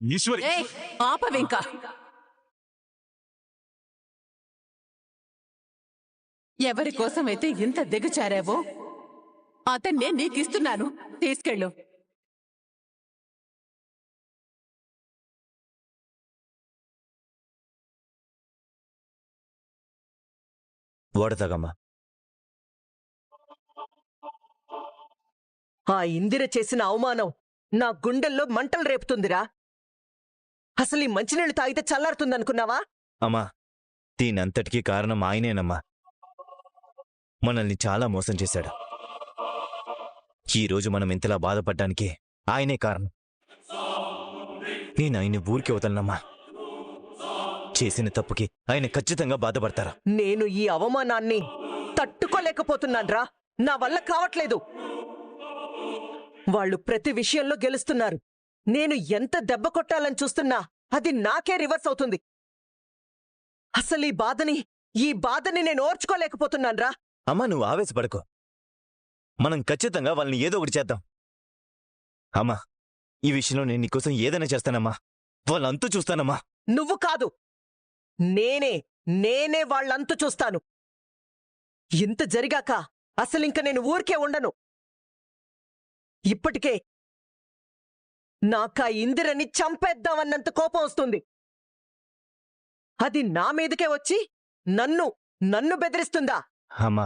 ఈశ్వరి ఆపవింకా. ఎవరి కోసమైతే ఇంత దిగచారావో అతన్నే నీకిస్తున్నాను, తీసుకెళ్ళు. వాడతాగమ్మా. ఆ ఇందిర చేసిన అవమానం నా గుండెల్లో మంటలు రేపుతుందిరా. అసలు ఈ మంచినీళ్ళు తాగితే చల్లారుతుందనుకున్నావా? అమ్మా, దీనంతటికీ కారణం ఆయనేనమ్మా. మనల్ని చాలా మోసం చేశాడు. ఈరోజు మనం ఇంతలా బాధపడ్డానికి ఆయనే కారణం. నేను ఆయన్ని ఊరికి వదలనమ్మా. చేసిన తప్పుకి ఆయన ఖచ్చితంగా బాధపడతారా? నేను ఈ అవమానాన్ని తట్టుకోలేకపోతున్నాన్రా. నా వల్ల కావట్లేదు. వాళ్ళు ప్రతి విషయంలో గెలుస్తున్నారు. నేను ఎంత దెబ్బ కొట్టాలని చూస్తున్నా అది నాకే రివర్స్ అవుతుంది. అసలు ఈ బాధని నేను ఓర్చుకోలేకపోతున్నాన్రా. అమ్మా, నువ్వు ఆవేశపడకు. మనం ఖచ్చితంగా వాళ్ళని ఏదో ఒకటి చేద్దాం. అమ్మా, ఈ విషయంలో నేను నీకోసం ఏదైనా చేస్తానమ్మా. వాళ్ళంతూ చూస్తానమ్మా. నువ్వు కాదు, నేనే వాళ్ళంతు చూస్తాను. ఇంత జరిగాక అసలింక నేను ఊరికే ఉండను. ఇప్పటికే నాకా ఇందిరని చంపేద్దామన్నంత కోపం వస్తుంది. అది నా మీదకే వచ్చి నన్ను బెదిరిస్తుందా? అమ్మా,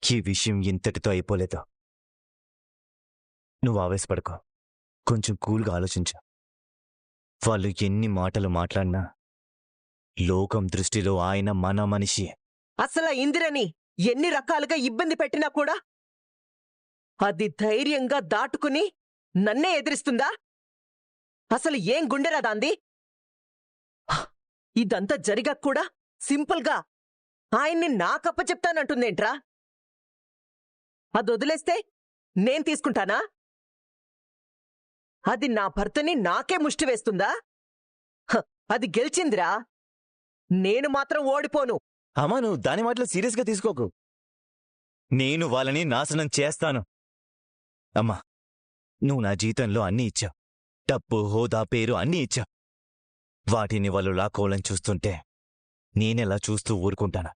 ఈ విషయం ఇంతటితో అయిపోలేదు. నువ్వు ఆవేశపడకు. కొంచెం కూల్గా ఆలోచించు. వాళ్ళు ఎన్ని మాటలు మాట్లాడినా లోకం దృష్టిలో ఆయన మన మనిషి. అసలు ఇందిరని ఎన్ని రకాలుగా ఇబ్బంది పెట్టినా కూడా అది ధైర్యంగా దాటుకుని నన్నే ఎదిరిస్తుందా? అసలు ఏం గుండెరా దాంది? ఇదంతా జరిగాక కూడా సింపుల్గా ఆయన్ని నాకప్పచెప్తానంటుందేంట్రా? అదొదిలేస్తే నేను తీసుకుంటానా? అది నా భర్తని నాకే ముష్టి వేస్తుందా? అది గెలిచిందిరా. నేను మాత్రం ఓడిపోను. అమ్మా, నువ్వు దాని మాటలు సీరియస్గా తీసుకోకు. నేను వాళ్ళని నాశనం చేస్తాను. అమ్మా, నువ్వు నా జీవితంలో అన్నీ ఇచ్చావు. డబ్బు, హోదా, పేరు అన్నీ ఇచ్చావు. వాటిని వాళ్ళు లాక్కోవాలని చూస్తుంటే నేనెలా చూస్తూ ఊరుకుంటాను?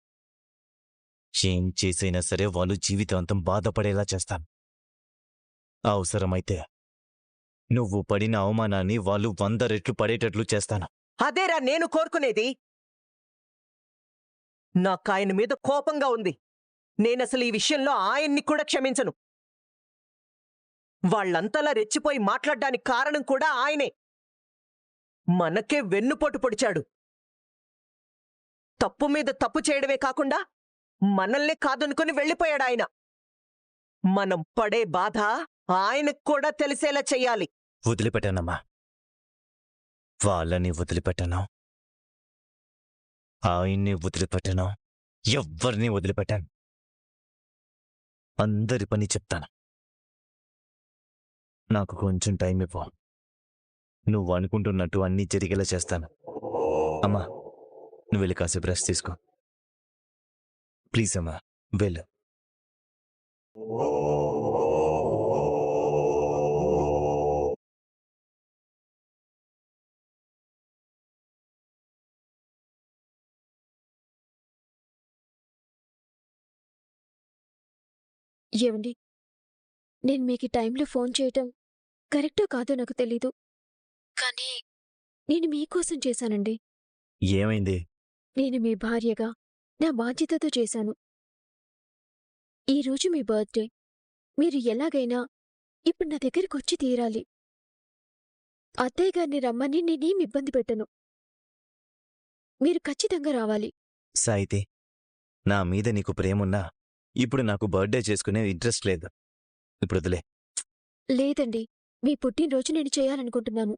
ఏం చేసైనా సరే వాళ్ళు జీవితాంతం బాధపడేలా చేస్తాను. అవసరమైతే నువ్వు పడిన అవమానాన్ని వాళ్ళు 100 రెట్లు పడేటట్లు చేస్తాను. అదేరా నేను కోరుకునేది. నాకాయన మీద కోపంగా ఉంది. నేనసలు ఈ విషయంలో ఆయన్ని కూడా క్షమించను. వాళ్లంతలా రెచ్చిపోయి మాట్లాడ్డానికి కారణం కూడా ఆయనే. మనకే వెన్నుపోటు పొడిచాడు. తప్పు మీద తప్పు చేయడమే కాకుండా మనల్నే కాదనుకుని వెళ్ళిపోయాడాయన. మనం పడే బాధ ఆయనకు కూడా తెలిసేలా చెయ్యాలి. వదిలిపెట్టానమ్మా. వాళ్ళని వదిలిపెట్టాను, ఆయన్ని వదిలిపెట్టాను, ఎవ్వరిని వదిలిపెట్టాను. అందరి పని చెప్తాను. నాకు కొంచెం టైం ఇవ్వు. నువ్వు అనుకుంటున్నట్టు అన్నీ జరిగేలా చేస్తాను. అమ్మా, నువ్వు వెళ్ళి కాసేపు రెస్ట్ తీసుకో ప్లీజ్. అమ్మా, వెళ్ళు. ఏవండి, నేను మీకు టైంలో ఫోన్ చేయటం కరెక్టో కాదో నాకు తెలీదు, కానీ నేను మీకోసం చేశానండి. ఏమైంది? నేను మీ భార్యగా నా బాధ్యతతో చేశాను. ఈరోజు మీ బర్త్డే. మీరు ఎలాగైనా ఇప్పుడు నా దగ్గరికొచ్చి తీరాలి. అత్తయ్య గారిని రమ్మని నేనేం ఇబ్బంది పెట్టను. మీరు ఖచ్చితంగా రావాలి. సాయితే, నా మీద నీకు ప్రేమున్నా ఇప్పుడు నాకు బర్త్డే చేసుకునే ఇంట్రెస్ట్ లేదు. ఇప్పుడు వదిలే. లేదండి, మీ పుట్టినరోజు నేను చేయాలనుకుంటున్నాను.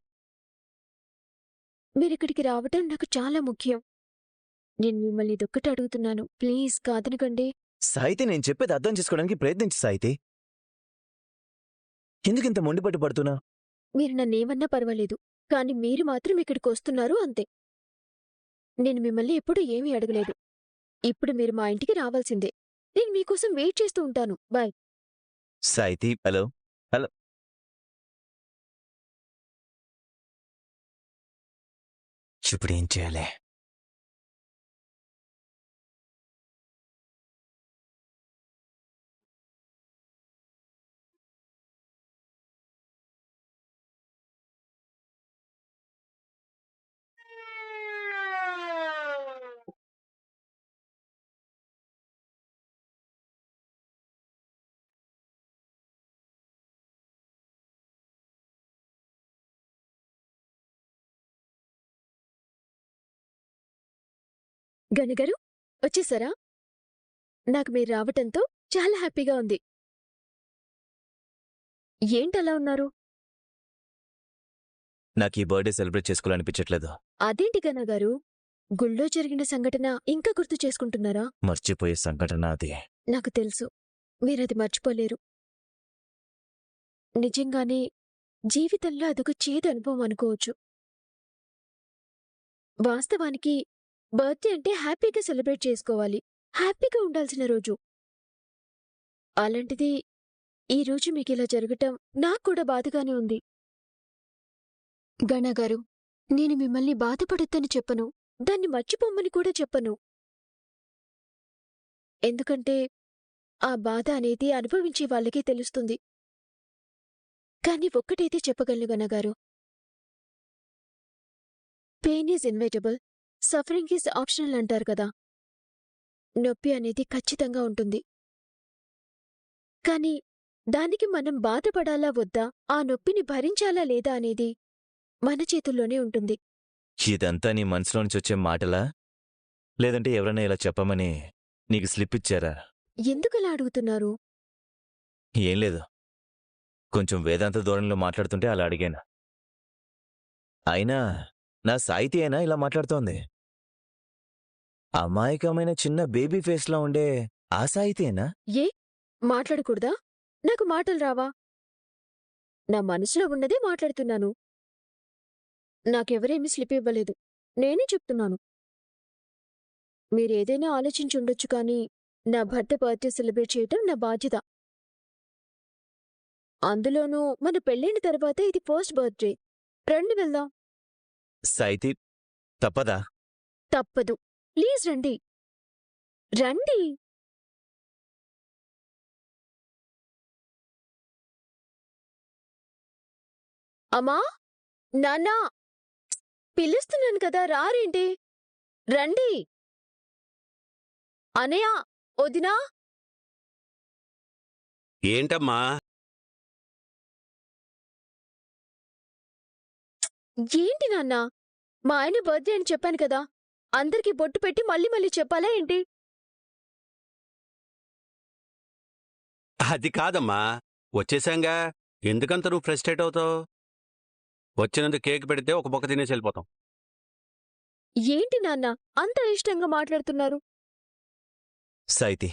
మీరిక్కడికి రావటం నాకు చాలా ముఖ్యం. నేను మిమ్మల్ని ఇదొక్కటి అడుగుతున్నాను, ప్లీజ్ కాదనకండి. సాయితే, నేను చెప్పేది అర్థం చేసుకోవడానికి ప్రయత్నించు సాయితే. ఎందుకింత మొండిపట్టు పడుతున్నా? మీరు నన్నేమన్నా పర్వాలేదు, కాని మీరు మాత్రం ఇక్కడికి వస్తున్నారు అంతే. నేను మిమ్మల్ని ఎప్పుడూ ఏమీ అడగలేదు. ఇప్పుడు మీరు మా ఇంటికి రావాల్సిందే. నేను మీకోసం వెయిట్ చేస్తూ ఉంటాను. బాయ్. సాయితి, హలో. ఇప్పుడు ఏం చేయాలి? గణగారు వచ్చేసారా? నాకు మీరు రావటంతో చాలా హ్యాపీగా ఉంది. ఏంటలా ఉన్నారు? నాకు ఈ బర్త్డే సెలబ్రేట్ చేసుకోవాలనిపించట్లేదు. అదేంటి గణగారు, గుళ్ళో జరిగిన సంఘటన ఇంకా గుర్తు చేసుకుంటున్నారా? మర్చిపోయే సంఘటన అది. నాకు తెలుసు, మీరది మర్చిపోలేరు. నిజంగానే జీవితంలో అదొక చేదు అనుభవం అనుకోవచ్చు. వాస్తవానికి బర్త్డే అంటే హ్యాపీగా సెలబ్రేట్ చేసుకోవాలి, హ్యాపీగా ఉండాల్సిన రోజు. అలాంటిది ఈ రోజు మీకిలా జరగటం నాకు కూడా బాధగానే ఉంది. గణగారు, నేను మిమ్మల్ని బాధపడొద్దని చెప్పను, దాన్ని మర్చిపోమ్మని కూడా చెప్పను. ఎందుకంటే ఆ బాధ అనేది అనుభవించే వాళ్ళకే తెలుస్తుంది. కానీ ఒక్కటైతే చెప్పగలను గణగారు, pain is inevitable, suffering is optional అంటారు కదా. నొప్పి అనేది ఖచ్చితంగా ఉంటుంది. కానీ దానికి మనం బాధపడాలా వద్దా, ఆ నొప్పిని భరించాలా లేదా అనేది మన చేతుల్లోనే ఉంటుంది. ఇదంతా నీ మనసులో నుంచి వచ్చే మాటలా? లేదంటే ఎవరైనా ఇలా చెప్పమని నీకు స్లిప్ ఇచ్చారా? ఎందుకలా అడుగుతున్నారు? ఏం లేదు, కొంచెం వేదాంత ధోరణిలో మాట్లాడుతుంటే అలా అడిగాను. అయినా నా సాయితీ అయినా ఇలా మాట్లాడుతోంది. అమాయకమైన చిన్న బేబీ ఫేస్లా ఉండే ఆ సాయితీయేనా? ఏ మాట్లాడకూడదా? నాకు మాటలు రావా? నా మనసులో ఉన్నదే మాట్లాడుతున్నాను. నాకెవరేమీ స్లిప్ ఇవ్వలేదు, నేనే చెప్తున్నాను. మీరేదైనా ఆలోచించుండొచ్చు కానీ నా భర్త బర్త్డే సెలబ్రేట్ చేయటం నా బాధ్యత. అందులోనూ మన పెళ్ళైన తర్వాత ఇది ఫస్ట్ బర్త్డే. రండి వెళ్దాం. సాయితీ, తప్పదా? తప్పదు. ప్లీజ్ రండి. రండి. అమ్మా, నాన్నా, పిలుస్తున్నాను కదా, రారేంటి? రండి. అనయ్య, వదినా. ఏంటమ్మా? ఏంటి నాన్నా, మా ఆయన బర్త్డే అని చెప్పాను కదా, అందరికీ బొట్టు పెట్టి మళ్ళీ మళ్ళీ చెప్పాలా ఏంటి? అది కాదమ్మా, వచ్చేశాంగా. ఎందుకంత నువ్వు ఫ్రస్ట్రేట్ అవుతావు? వచ్చినందుకు కేక్ పెడితే ఒక బొక్క తినేసి వెళ్ళిపోతాం. ఏంటి నాన్న అంత ఇష్టంగా మాట్లాడుతున్నారు? సాయితీ,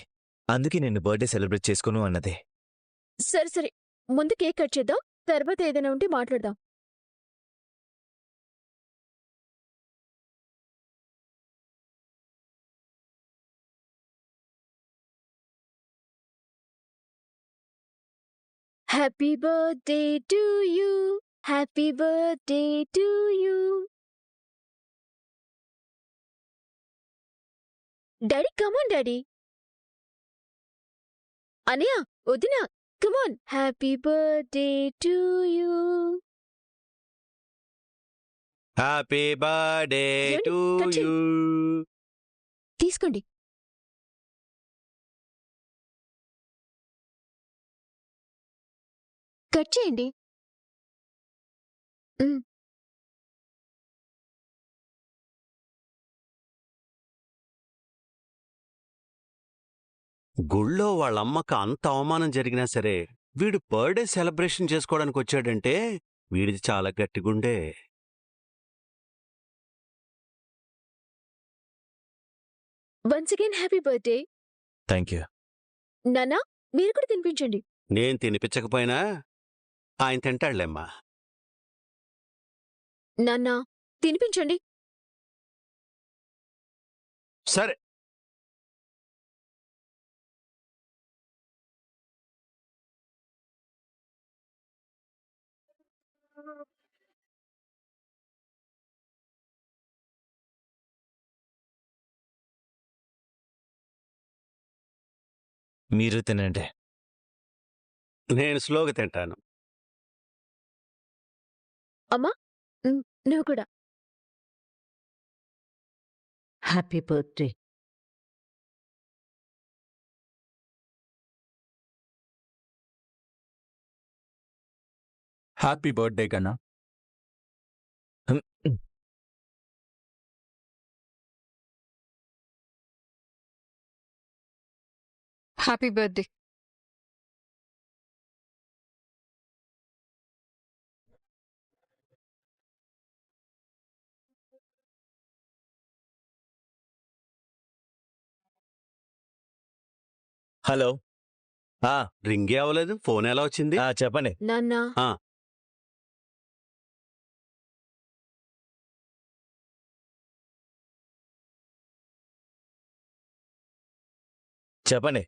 అందుకే నిన్ను బర్త్డే సెలబ్రేట్ చేసుకోను అన్నదే. సరే సరే, ముందు కేక్ కట్ చేద్దాం, తర్వాత ఏదైనా ఉంటే మాట్లాడదాం. Happy birthday to you, happy birthday to you. Daddy, come on daddy. అనయ్య, వదినా, come on. Happy birthday to you. Happy birthday ఏమండి? టు కట్ చేయి. యూ. తీసుకోండి. కట్ చేయండి. గుళ్ళో వాళ్ళమ్మకి అంత అవమానం జరిగినా సరే వీడు బర్త్డే సెలబ్రేషన్ చేసుకోవడానికి వచ్చాడంటే వీడిది చాలా గట్టిగుండే. Once again happy birthday. Thank you. నాన్నా, మీరు కూడా తినిపించండి. నేను తినిపించకపోయినా ఆయన తింటాడులేమ్మా. నాన్నా, తినిపించండి. సరే. మీరు తినండి. నేను స్లోగా తింటాను. నువ్వు కూడా. Happy birthday. హ్యాపీ బర్త్డే గన్నా. Happy birthday. హలో. రింగే అవ్వలేదు, ఫోన్ ఎలా వచ్చింది? చెప్పండి. నాన్న, చెప్పండి.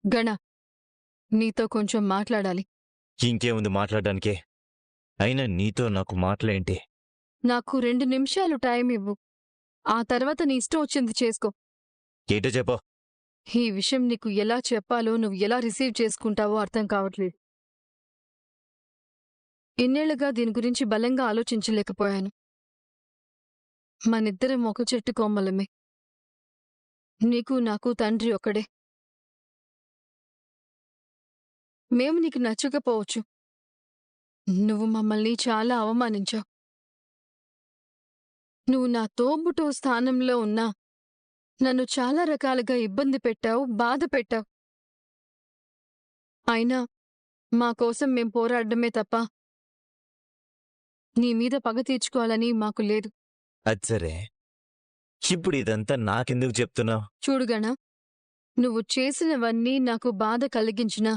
గణ, నీతో కొంచెం మాట్లాడాలి. ఇంకేముంది మాట్లాడడానికి? అయినా నీతో నాకు మాటలేంటి? నాకు 2 నిమిషాలు టైం ఇవ్వు. ఆ తర్వాత నీ ఇష్టం వచ్చింది చేసుకో. ఏంటో చెప్పు. ఈ విషయం నీకు ఎలా చెప్పాలో, నువ్వు ఎలా రిసీవ్ చేసుకుంటావో అర్థం కావట్లేదు. ఇన్నేళ్లుగా దీని గురించి బలంగా ఆలోచించలేకపోయాను. మనిద్దరం ఒక చెట్టు కొమ్మలమే. నీకు నాకు తండ్రి ఒకడే. మేము నీకు నచ్చకపోవచ్చు. నువ్వు మమ్మల్ని చాలా అవమానించావు. నువ్వు నా తోబుటో స్థానంలో ఉన్నా నన్ను చాలా రకాలుగా ఇబ్బంది పెట్టావు, బాధ పెట్టావు. అయినా మా కోసం మేం పోరాడమే తప్ప నీ మీద పగ తీర్చుకోవాలని మాకు లేదు. అది సరే, ఇప్పుడు ఇదంతా నాకెందుకు చెప్తున్నావు? చూడుగణా, నువ్వు చేసినవన్నీ నాకు బాధ కలిగించినా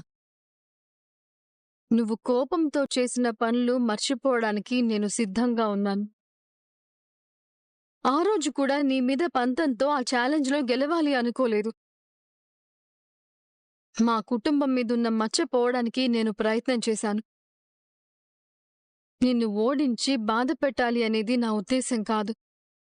నువ్వు కోపంతో చేసిన పనులు మర్చిపోవడానికి నేను సిద్ధంగా ఉన్నాను. ఆ రోజు కూడా నీ మీద పంతంతో ఆ ఛాలెంజ్లో గెలవాలి అనుకోలేదు. మా కుటుంబం మీదున్న మచ్చ పోవడానికి నేను ప్రయత్నం చేశాను. నిన్ను ఓడించి బాధ పెట్టాలి అనేది నా ఉద్దేశం కాదు.